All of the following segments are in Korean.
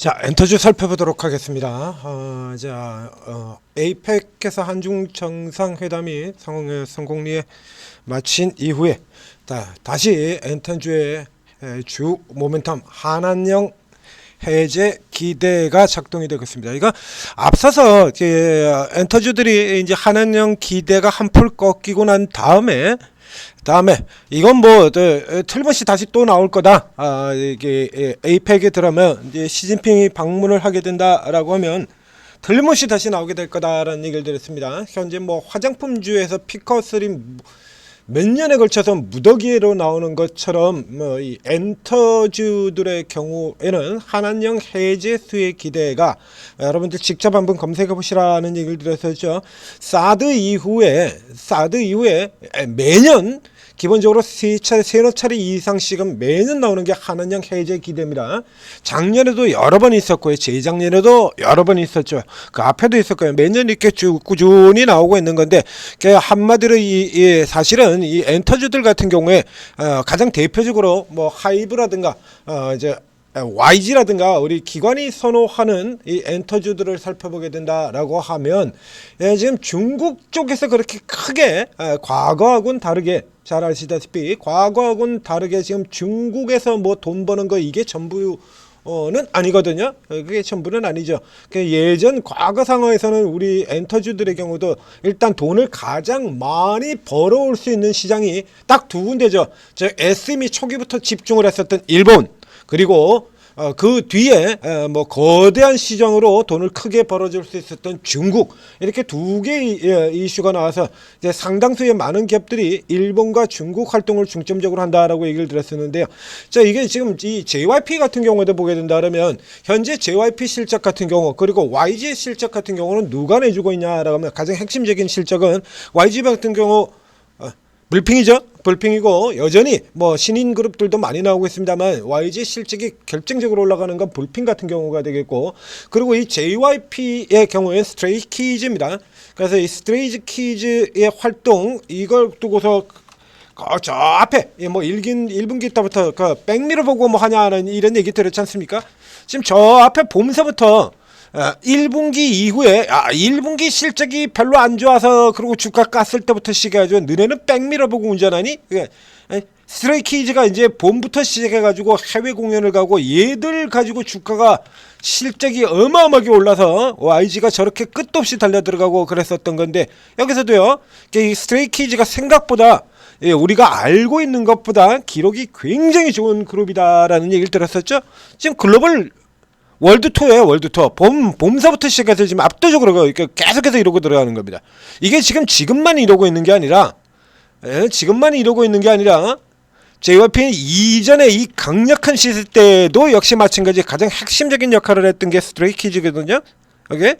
자, 엔터주 살펴보도록 하겠습니다. 에이펙에서 한중 정상회담이 성공리에 마친 이후에 다시 엔터주의 주 모멘텀 한한령 해제 기대가 작동이 되겠습니다. 이거 앞서서 엔터주들이 이제 한한령 기대가 한풀 꺾이고 난 다음에 이건 뭐 틀림없이 다시 또 나올 거다. 이게 에이펙에 들어가면 이제 시진핑이 방문을 하게 된다라고 하면 틀림없이 다시 나오게 될 거다라는 얘기를 드렸습니다. 현재 뭐 화장품주에서 피커3 몇 년에 걸쳐서 무더기로 나오는 것처럼 이 엔터주들의 경우에는 한한령 해제 수의 기대가 여러분들 직접 한번 검색해 보시라는 얘기를 드렸었죠. 사드 이후에 매년 기본적으로 세너 차례 이상씩은 매년 나오는 게 한한령 해제 기대입니다. 작년에도 여러 번 있었고요. 재작년에도 여러 번 있었죠. 그 앞에도 있었고요. 매년 이렇게 꾸준히 나오고 있는 건데, 한마디로 사실은 이 엔터주들 같은 경우에 가장 대표적으로 뭐 하이브라든가 YG라든가 우리 기관이 선호하는 이 엔터주들을 살펴보게 된다라고 하면 지금 중국 쪽에서 그렇게 크게 과거하고는 다르게 잘 아시다시피 과거하고는 다르게 지금 중국에서 뭐 돈 버는 거 이게 전부는 아니거든요. 그게 전부는 아니죠. 예전 과거 상황에서는 우리 엔터주들의 경우도 일단 돈을 가장 많이 벌어올 수 있는 시장이 딱 두 군데죠. SM이 초기부터 집중을 했었던 일본, 그리고 그 뒤에 뭐 거대한 시장으로 돈을 크게 벌어줄 수 있었던 중국, 이렇게 두 개의 이슈가 나와서 이제 상당수의 많은 기업들이 일본과 중국 활동을 중점적으로 한다라고 얘기를 드렸었는데요. 자, 이게 지금 이 JYP 같은 경우에도 보게 된다 그러면 현재 JYP 실적 같은 경우, 그리고 YG의 실적 같은 경우는 누가 내주고 있냐라고 하면 가장 핵심적인 실적은 YG 같은 경우 불핑이죠. 불핑이고 여전히 뭐 신인 그룹들도 많이 나오고 있습니다만 YG 실적이 결정적으로 올라가는 건 불핑 같은 경우가 되겠고, 그리고 이 JYP의 경우에 스트레이키즈입니다. 그래서 이 스트레이키즈의 활동 이걸 두고서 저 앞에 뭐 1분기 때부터 그 백미러 보고 뭐 하냐는 이런 얘기 들었지 않습니까? 지금 저 앞에 봄서부터 1분기 이후에 1분기 실적이 별로 안 좋아서 그리고 주가 깠을 때부터 시작해가지고 너네는 백미러 보고 운전하니? 스트레이키즈가 이제 봄부터 시작해가지고 해외 공연을 가고 얘들 가지고 주가가 실적이 어마어마하게 올라서 YG가 저렇게 끝도 없이 달려 들어가고 그랬었던 건데, 여기서도요 이 스트레이키즈가 생각보다 우리가 알고 있는 것보다 기록이 굉장히 좋은 그룹이다라는 얘기를 들었었죠. 지금 글로벌 월드 투어예요. 월드 투어. 봄서부터 시작해서 지금 압도적으로 이렇게 계속해서 이러고 들어가는 겁니다. 이게 지금만 이러고 있는 게 아니라, JYP는 이전에 이 강력한 시세 때도 역시 마찬가지 가장 핵심적인 역할을 했던 게 스트레이키즈거든요. 오케이?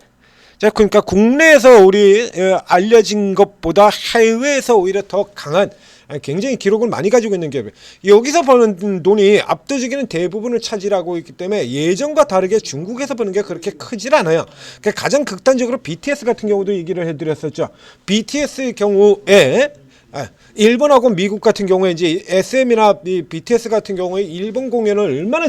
자, 그러니까 국내에서 우리 알려진 것보다 해외에서 오히려 더 강한 굉장히 기록을 많이 가지고 있는 기업이에요. 여기서 버는 돈이 압도적인 대부분을 차지하고 있기 때문에 예전과 다르게 중국에서 버는 게 그렇게 크질 않아요. 가장 극단적으로 BTS 같은 경우도 얘기를 해드렸었죠. BTS의 경우에 일본하고 미국 같은 경우에 이제 SM이나 BTS 같은 경우에 일본 공연을 얼마나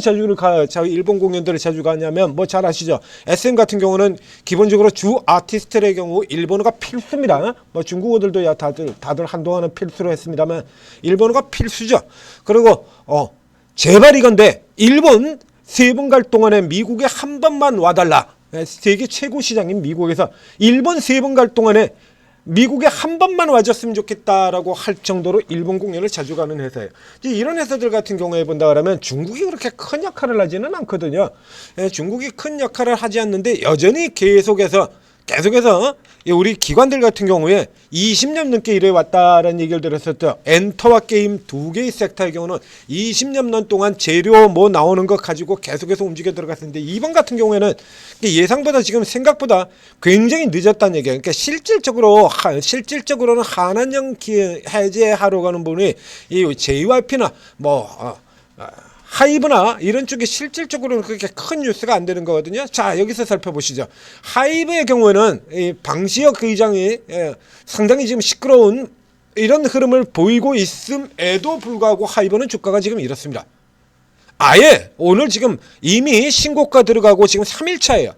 일본 공연들을 자주 가냐면 뭐 잘 아시죠. SM 같은 경우는 기본적으로 주 아티스트의 경우 일본어가 필수입니다. 뭐 중국어들도 다들 한동안은 필수로 했습니다만 일본어가 필수죠. 그리고 제발 이건데 일본 3번 갈 동안에 미국에 한 번만 와달라. 세계 최고 시장인 미국에서 일본 3번 갈 동안에 미국에 한 번만 와줬으면 좋겠다라고 할 정도로 일본 공연을 자주 가는 회사예요. 이런 회사들 같은 경우에 본다 그러면 중국이 그렇게 큰 역할을 하지는 않거든요. 중국이 큰 역할을 하지 않는데 여전히 계속해서 우리 기관들 같은 경우에 20년 넘게 일해왔다라는 얘기를 들었었죠. 엔터와 게임 두 개의 섹터의 경우는 20년 동안 재료 뭐 나오는 거 가지고 계속해서 움직여 들어갔었는데, 이번 같은 경우에는 예상보다 지금 생각보다 굉장히 늦었다는 얘기예요. 그러니까 실질적으로는 한한령 해제하러 가는 분이 이 JYP나 하이브나 이런 쪽에 실질적으로는 그렇게 큰 뉴스가 안 되는 거거든요. 자, 여기서 살펴보시죠. 하이브의 경우에는 이 방시혁 의장이 상당히 지금 시끄러운 이런 흐름을 보이고 있음에도 불구하고 하이브는 주가가 지금 이렇습니다. 아예 오늘 지금 이미 신고가 들어가고 지금 3일차예요.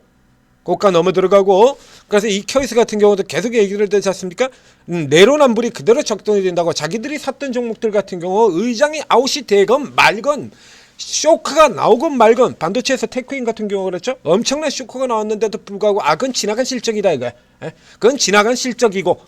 고가 넘어 들어가고, 그래서 이 케이스 같은 경우도 계속 얘기를 되지 않습니까? 내로남불이 그대로 작동이 된다고. 자기들이 샀던 종목들 같은 경우 의장이 아웃이 되건 말건, 쇼크가 나오건 말건, 반도체에서 테크인 같은 경우 그렇죠? 엄청난 쇼크가 나왔는데도 불구하고 그건 지나간 실적이다 이거야. 그건 지나간 실적이고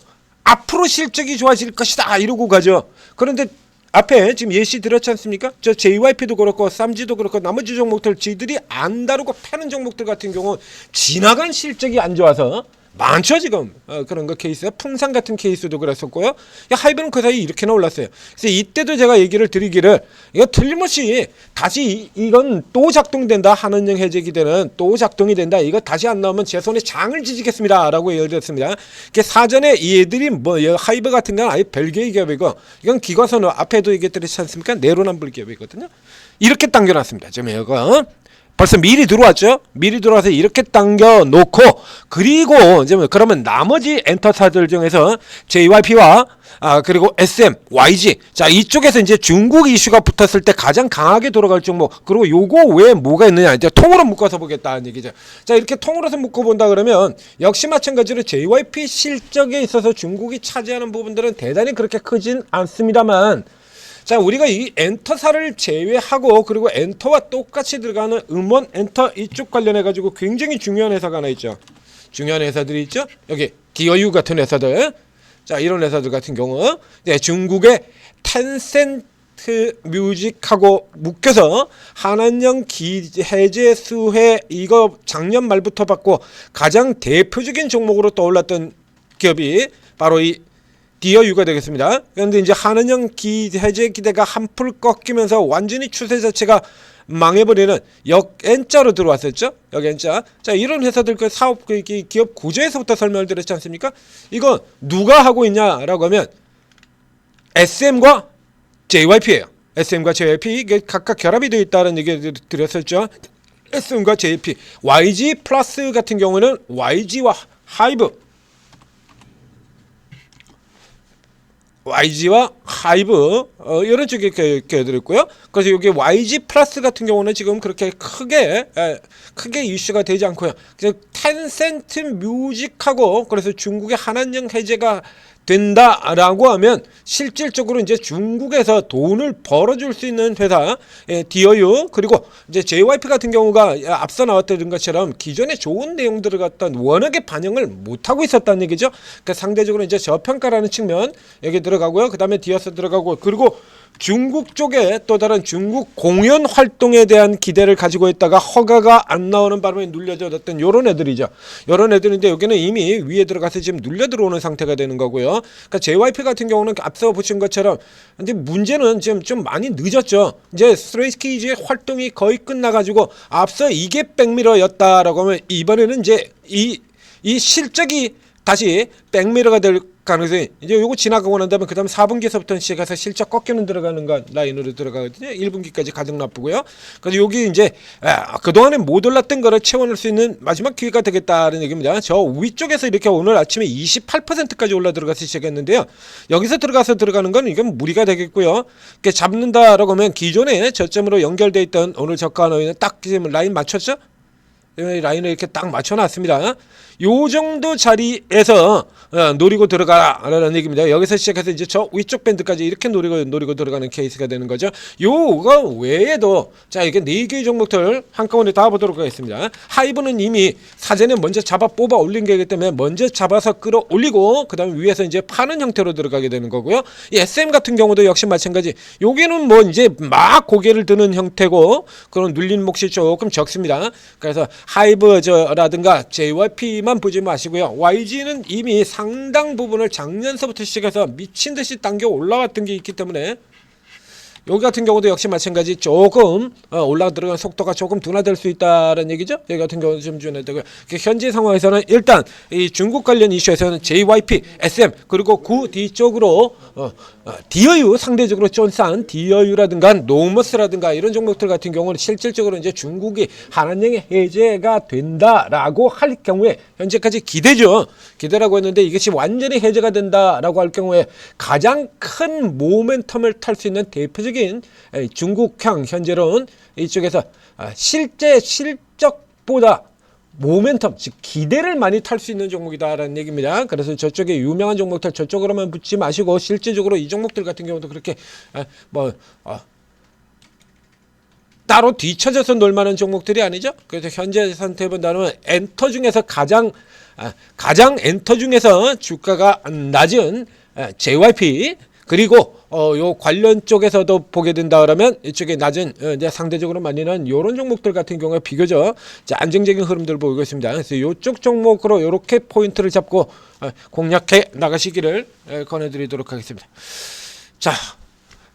앞으로 실적이 좋아질 것이다 이러고 가죠. 그런데 앞에 지금 예시 들었지 않습니까? 저 JYP도 그렇고 쌈지도 그렇고 나머지 종목들 지들이 안 다루고 패는 종목들 같은 경우 지나간 실적이 안 좋아서 많죠 지금. 그런 거 케이스. 풍산 같은 케이스도 그랬었고요. 하이브는 그 사이 이렇게나 올랐어요. 그래서 이때도 제가 얘기를 드리기를, 이거 틀림없이 다시 이건 또 작동된다. 한은영 해제 기대는 또 작동이 된다. 이거 다시 안 나오면 제 손에 장을 지지겠습니다 라고 얘기를 했습니다. 사전에 얘들이 뭐 하이브 같은 건 아예 별개의 기업이고, 이건 기관선은 앞에도 얘기했지 않습니까? 내로남불 기업이거든요. 이렇게 당겨놨습니다. 지금 이거 벌써 미리 들어왔죠. 미리 들어와서 이렇게 당겨 놓고, 그리고 이제 그러면 나머지 엔터사들 중에서 JYP와 그리고 SM, YG, 자 이쪽에서 이제 중국 이슈가 붙었을 때 가장 강하게 돌아갈 종목, 그리고 요거 외에 뭐가 있느냐 이제 통으로 묶어서 보겠다는 얘기죠. 자 이렇게 통으로서 묶어 본다 그러면 역시 마찬가지로 JYP 실적에 있어서 중국이 차지하는 부분들은 대단히 그렇게 크진 않습니다만, 자 우리가 이 엔터사를 제외하고 그리고 엔터와 똑같이 들어가는 음원 엔터 이쪽 관련해 가지고 굉장히 중요한 회사가 하나 있죠. 중요한 회사들이 있죠. 여기 디어유 같은 회사들. 자 이런 회사들 같은 경우 중국의 텐센트 뮤직하고 묶여서 한한령 해제 수혜 이거 작년 말부터 받고 가장 대표적인 종목으로 떠올랐던 기업이 바로 이 디어유가 되겠습니다. 그런데 이제 한은영 해제 기대가 한풀 꺾이면서 완전히 추세 자체가 망해버리는 역N자로 들어왔었죠. 역N자. 자 이런 회사들 그 사업 그 기업 구조에서부터 설명을 드렸지 않습니까? 이거 누가 하고 있냐라고 하면 SM과 JYP예요. SM과 JYP 이게 각각 결합이 되어 있다는 얘기 드렸었죠. SM과 JYP, YG 플러스 같은 경우는 YG와 하이브, YG와 하이브 이런 쪽에 껴들었고요. 그래서 여기 YG 플러스 같은 경우는 지금 그렇게 크게 이슈가 되지 않고요. 그래서 텐센트 뮤직하고 그래서 중국의 한한령 해제가 된다라고 하면 실질적으로 이제 중국에서 돈을 벌어줄 수 있는 회사 디어유, 그리고 이제 JYP 같은 경우가 앞서 나왔던 것처럼 기존에 좋은 내용들을 갖다 워낙에 반영을 못하고 있었다는 얘기죠. 그러니까 상대적으로 이제 저평가라는 측면 여기 들어가고요. 그 다음에 디어스 들어가고, 그리고 중국 쪽에 또 다른 중국 공연 활동에 대한 기대를 가지고 있다가 허가가 안 나오는 바람에 눌려졌던 요런 애들이죠. 요런 애들인데 여기는 이미 위에 들어가서 지금 눌려 들어오는 상태가 되는 거고요. 그러니까 JYP 같은 경우는 앞서 보신 것처럼 근데 문제는 지금 좀 많이 늦었죠. 이제 스트레이키즈의 활동이 거의 끝나가지고 앞서 이게 백미러였다라고 하면 이번에는 이제 이 실적이 다시 백미러가 될 가능성이, 이제 요거 지나가고 난 다음에 그 다음에 4분기에서부터 시작해서 실적 꺾이는 들어가는 거 라인으로 들어가거든요. 1분기까지 가장 나쁘고요. 그래서 여기 이제 그동안에 못 올랐던 거를 채워낼 수 있는 마지막 기회가 되겠다는 얘기입니다. 저 위쪽에서 이렇게 오늘 아침에 28%까지 올라 들어가서 시작했는데요. 여기서 들어가는 건 이건 무리가 되겠고요. 이렇게 잡는다라고 하면 기존에 저점으로 연결돼 있던 오늘 저가 하나는 딱 지금 라인 맞췄죠? 라인을 이렇게 딱 맞춰놨습니다. 요 정도 자리에서 노리고 들어가라는 얘기입니다. 여기서 시작해서 이제 저 위쪽 밴드까지 이렇게 노리고 들어가는 케이스가 되는 거죠. 요거 외에도 자 이게 4개의 종목들 한꺼번에 다 보도록 하겠습니다. 하이브는 이미 사전에 먼저 잡아 뽑아 올린 거기 때문에 먼저 잡아서 끌어올리고 그 다음에 위에서 이제 파는 형태로 들어가게 되는 거고요. 이 SM 같은 경우도 역시 마찬가지. 여기는 뭐 이제 막 고개를 드는 형태고 그런 눌린 몫이 조금 적습니다. 그래서 하이브라든가 JYP만 보지 마시고요. YG는 이미 상당 부분을 작년서부터 시작해서 미친듯이 당겨 올라왔던 게 있기 때문에 여기 같은 경우도 역시 마찬가지 조금 올라 들어가는 속도가 조금 둔화될 수 있다는 얘기죠. 여기 같은 경우는 좀 준화되고요. 현재 상황에서는 일단 이 중국 관련 이슈에서는 JYP, SM 그리고 구 뒤쪽으로 디어유 상대적으로 좀 싼 디어유라든가 노머스라든가 이런 종목들 같은 경우는 실질적으로 이제 중국이 한한령의 해제가 된다라고 할 경우에 현재까지 기대죠. 기대라고 했는데 이것이 완전히 해제가 된다라고 할 경우에 가장 큰 모멘텀을 탈 수 있는 대표적인 전형적인 중국향 현재로는 이쪽에서 실제 실적보다 모멘텀, 즉 기대를 많이 탈 수 있는 종목이다라는 얘기입니다. 그래서 저쪽에 유명한 종목들 저쪽으로만 붙지 마시고 실제적으로 이 종목들 같은 경우도 그렇게 따로 뒤쳐져서 놀만한 종목들이 아니죠. 그래서 현재 상태 본다면 엔터 중에서 가장 엔터 중에서 주가가 낮은 JYP 그리고 요 관련 쪽에서도 보게 된다 그러면 이쪽에 낮은 이제 상대적으로 많이는 요런 종목들 같은 경우에 비교적 안정적인 흐름들을 보이고 있습니다. 그래서 요쪽 종목으로 요렇게 포인트를 잡고 공략해 나가시기를 권해드리도록 하겠습니다. 자,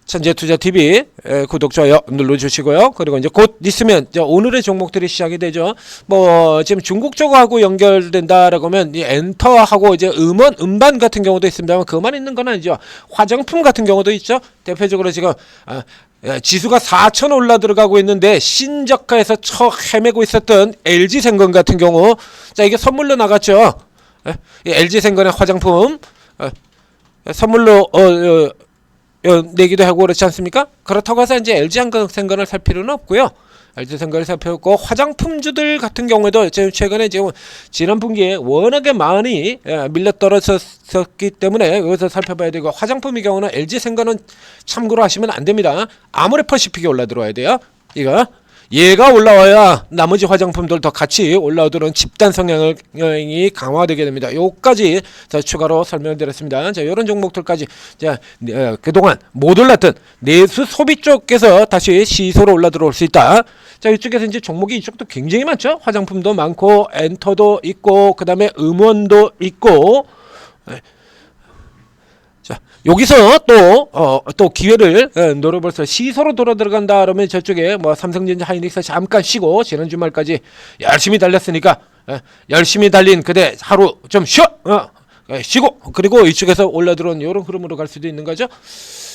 천재투자TV 구독, 좋아요 눌러주시고요. 그리고 이제 곧 있으면 이제 오늘의 종목들이 시작이 되죠. 뭐 지금 중국 쪽하고 연결된다라고 하면 이 엔터하고 이제 음반 같은 경우도 있습니다만 그만 있는 건 아니죠. 화장품 같은 경우도 있죠. 대표적으로 지금 지수가 4천 올라 들어가고 있는데 신저가에서 헤매고 있었던 LG생건 같은 경우, 자 이게 선물로 나갔죠. 이 LG생건의 화장품 선물로 내기도 하고 그렇지 않습니까? 그렇다고 해서 이제 LG생건을 살 필요는 없고요. LG생건을 살펴보고 화장품주들 같은 경우에도 최근에 지금 지난 분기에 워낙에 많이 밀려 떨어졌기 때문에 여기서 살펴봐야 되고, 화장품의 경우는 LG생건은 참고로 하시면 안 됩니다. 아모레퍼시픽이 올라 들어와야 돼요. 이거 얘가 올라와야 나머지 화장품들도 같이 올라오도록 집단 성향이 강화되게 됩니다. 요까지 더 추가로 설명드렸습니다. 자, 이런 종목들까지 자, 그동안 못 올랐던 내수 소비 쪽에서 다시 시소로 올라 들어올 수 있다. 자, 이쪽에서 이제 종목이 이쪽도 굉장히 많죠. 화장품도 많고 엔터도 있고 그다음에 음원도 있고. 자, 여기서 또 기회를 노려볼서 시소로 돌아 들어간다 그러면 저쪽에 뭐 삼성전자, 하이닉스 잠깐 쉬고 지난 주말까지 열심히 달렸으니까 열심히 달린 그대 하루 좀 쉬고 그리고 이쪽에서 올라 들어온 이런 흐름으로 갈 수도 있는 거죠.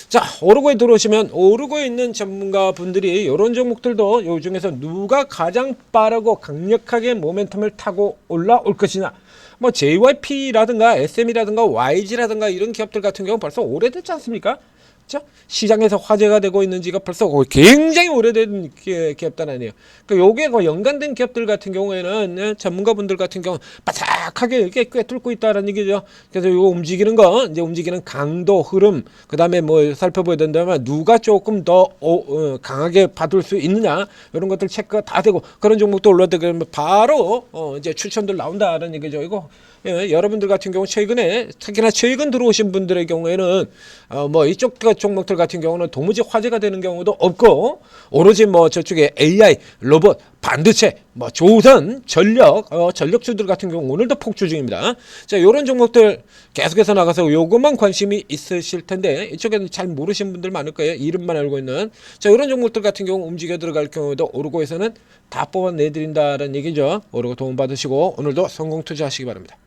자, 오르고에 들어오시면 오르고에 있는 전문가분들이 이런 종목들도 요 중에서 누가 가장 빠르고 강력하게 모멘텀을 타고 올라올 것이냐, 뭐 JYP라든가 SM이라든가 YG라든가 이런 기업들 같은 경우는 벌써 오래됐지 않습니까? 그렇죠? 시장에서 화제가 되고 있는 지가 벌써 굉장히 오래된 기업들 아니에요. 그러니까 요게 연관된 기업들 같은 경우에는 전문가분들 같은 경우 바삭하게 이렇게 꿰뚫고 있다는 얘기죠. 그래서 요 움직이는 거, 이제 움직이는 강도, 흐름, 그 다음에 뭐 살펴봐야 된다면 누가 조금 더 강하게 받을 수 있느냐, 이런 것들 체크가 다 되고 그런 종목도 올라되면 바로 이제 추천들 나온다는 얘기죠. 이거 여러분들 같은 경우 최근에 특히나 최근 들어오신 분들의 경우에는 뭐 이쪽 종목들 같은 경우는 도무지 화제가 되는 경우도 없고, 오로지 뭐 저쪽에 AI, 로봇, 반도체, 뭐 조선, 전력주들 같은 경우 오늘도 폭주 중입니다. 자, 요런 종목들 계속해서 나가서 요것만 관심이 있으실 텐데 이쪽에는 잘 모르시는 분들 많을 거예요. 이름만 알고 있는. 자, 요런 종목들 같은 경우 움직여 들어갈 경우도 오르고에서는 다 뽑아내드린다는 얘기죠. 오르고 도움 받으시고 오늘도 성공 투자하시기 바랍니다.